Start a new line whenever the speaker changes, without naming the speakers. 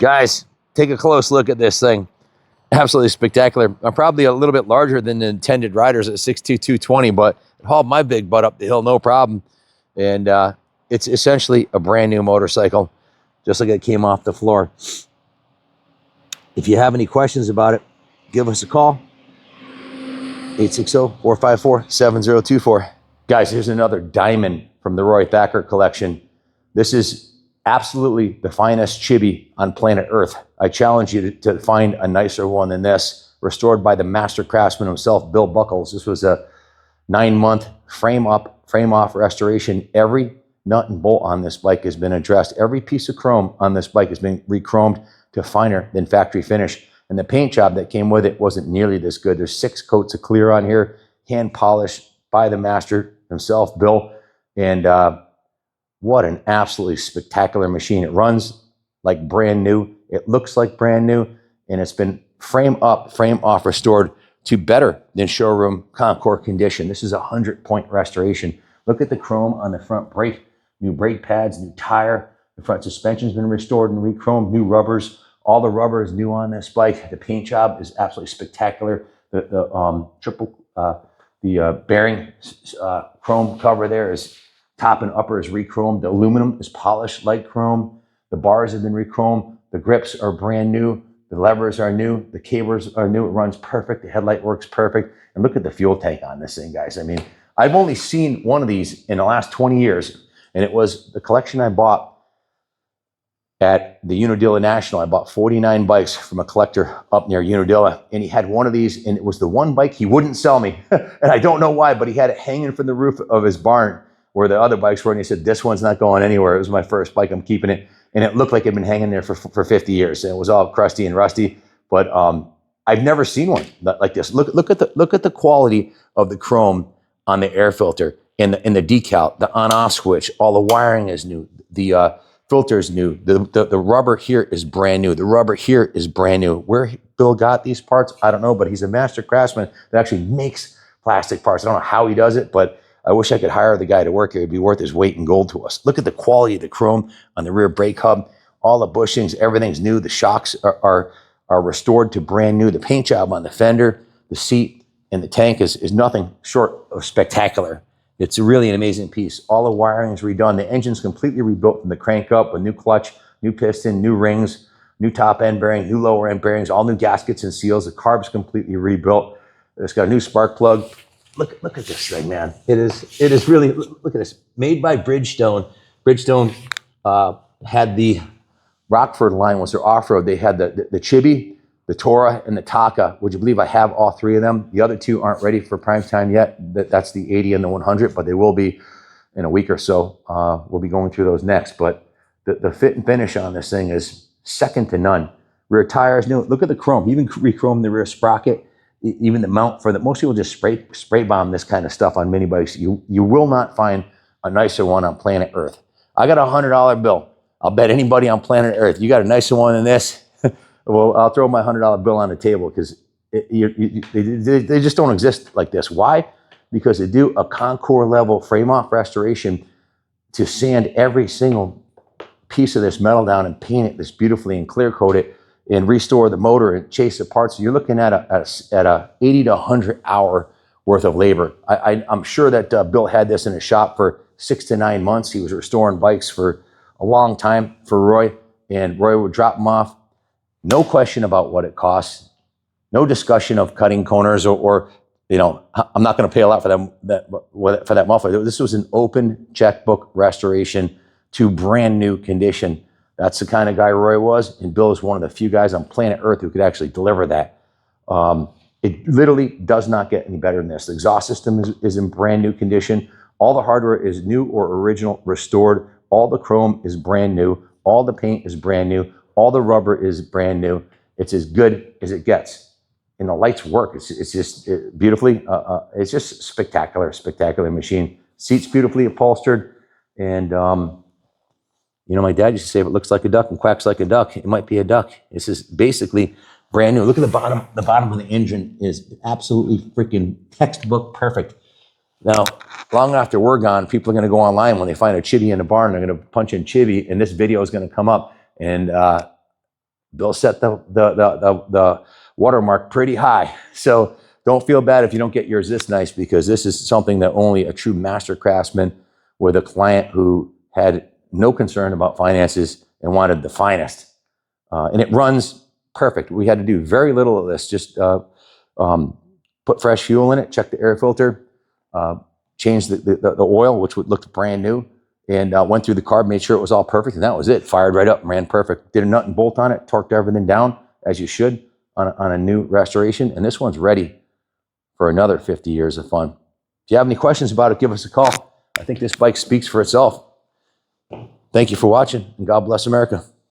Guys, take a close look at this thing. Absolutely spectacular. I'm probably a little bit larger than the intended riders at 6'2", 220, but it hauled my big butt up the hill, no problem. And it's essentially a brand new motorcycle, just like it came off the floor. If you have any questions about it, give us a call. 860-454-7024. Guys, here's another diamond from the Roy Thacker Collection. This is absolutely the finest chibi on planet Earth. I challenge you to find a nicer one than this. Restored by the master craftsman himself, Bill Buckles. This was a 9-month frame up, frame off restoration. Every nut and bolt on this bike has been addressed. Every piece of chrome on this bike has been re-chromed to finer than factory finish. And the paint job that came with it wasn't nearly this good. There's 6 coats of clear on here, hand polished by the master himself, Bill. And what an absolutely spectacular machine. It runs like brand new. It looks like brand new. And it's been frame up, frame off restored to better than showroom Concourse condition. This is a 100-point restoration. Look at the chrome on the front brake, new brake pads, new tire. The front suspension's been restored and re-chromed, new rubbers. All the rubber is new on this bike. The paint job is absolutely spectacular. The bearing chrome cover there is top and upper is re-chromed. The aluminum is polished like chrome. The bars have been re-chromed. The grips are brand new. The levers are new. The cables are new. It runs perfect. The headlight works perfect. And look at the fuel tank on this thing, guys. I mean, I've only seen one of these in the last 20 years, and it was the collection I bought at the Unadilla National. I bought 49 bikes from a collector up near Unadilla, and he had one of these, and it was the one bike he wouldn't sell me. And I don't know why, but he had it hanging from the roof of his barn where the other bikes were, and he said, this one's not going anywhere. It was my first bike. I'm keeping it. And it looked like it had been hanging there for 50 years, and it was all crusty and rusty. But I've never seen one like this. Look at the quality of the chrome on the air filter and the decal, the on-off switch. All the wiring is new. The filter is new. The rubber here is brand new. The rubber here is brand new. Where Bill got these parts, I don't know, but he's a master craftsman that actually makes plastic parts. I don't know how he does it, but I wish I could hire the guy to work here. It'd be worth his weight in gold to us. Look at the quality of the chrome on the rear brake hub. All the bushings, everything's new. The shocks are restored to brand new. The paint job on the fender, the seat, and the tank is nothing short of spectacular. It's really an amazing piece. All the wiring is redone. The engine's completely rebuilt from the crank up, a new clutch, new piston, new rings, new top end bearing, new lower end bearings, all new gaskets and seals. The carb's completely rebuilt. It's got a new spark plug. Look at this thing, man. It is really, look at this. Made by Bridgestone. Bridgestone had the Rockford line was their off-road. They had the Chibi, the Tora, and the Taka. Would you believe I have all 3 of them? The other 2 aren't ready for prime time yet. That's the 80 and the 100, but they will be in a week or so. We'll be going through those next. But the fit and finish on this thing is second to none. Rear tires new. Look at the chrome. Even re-chromed the rear sprocket. Even the mount for most people just spray bomb this kind of stuff on mini bikes. You will not find a nicer one on planet Earth. I got a $100 bill. I'll bet anybody on planet Earth, you got a nicer one than this. Well, I'll throw my $100 bill on the table because they just don't exist like this. Why? Because they do a Concourse level frame off restoration to sand every single piece of this metal down and paint it this beautifully and clear coat it and restore the motor and chase the parts. So you're looking at a 80 to 100 hour worth of labor. I'm sure that Bill had this in his shop for 6 to 9 months. He was restoring bikes for a long time for Roy, and Roy would drop them off. No question about what it costs. No discussion of cutting corners or you know, I'm not going to pay a lot for that muffler. This was an open checkbook restoration to brand new condition. That's the kind of guy Roy was, and Bill is one of the few guys on planet Earth who could actually deliver that. It literally does not get any better than this. The exhaust system is in brand new condition. All the hardware is new or original, restored. All the chrome is brand new. All the paint is brand new. All the rubber is brand new. It's as good as it gets. And the lights work. It's just beautifully, it's just spectacular, spectacular machine. Seats beautifully upholstered. And, you know, my dad used to say, if it looks like a duck and quacks like a duck, it might be a duck. This is basically brand new. Look at the bottom. The bottom of the engine is absolutely freaking textbook perfect. Now, long after we're gone, people are going to go online when they find a chibi in the barn. They're going to punch in chibi, and this video is going to come up. And Bill set the watermark pretty high. So don't feel bad if you don't get yours this nice, because this is something that only a true master craftsman with a client who had no concern about finances and wanted the finest. And it runs perfect. We had to do very little of this. Just put fresh fuel in it, check the air filter, change the oil, which looked brand new, and went through the carb, made sure it was all perfect, and that was it. Fired right up and ran perfect. Did a nut and bolt on it, torqued everything down, as you should on a new restoration, and this one's ready for another 50 years of fun. If you have any questions about it, give us a call. I think this bike speaks for itself. Thank you for watching, and God bless America.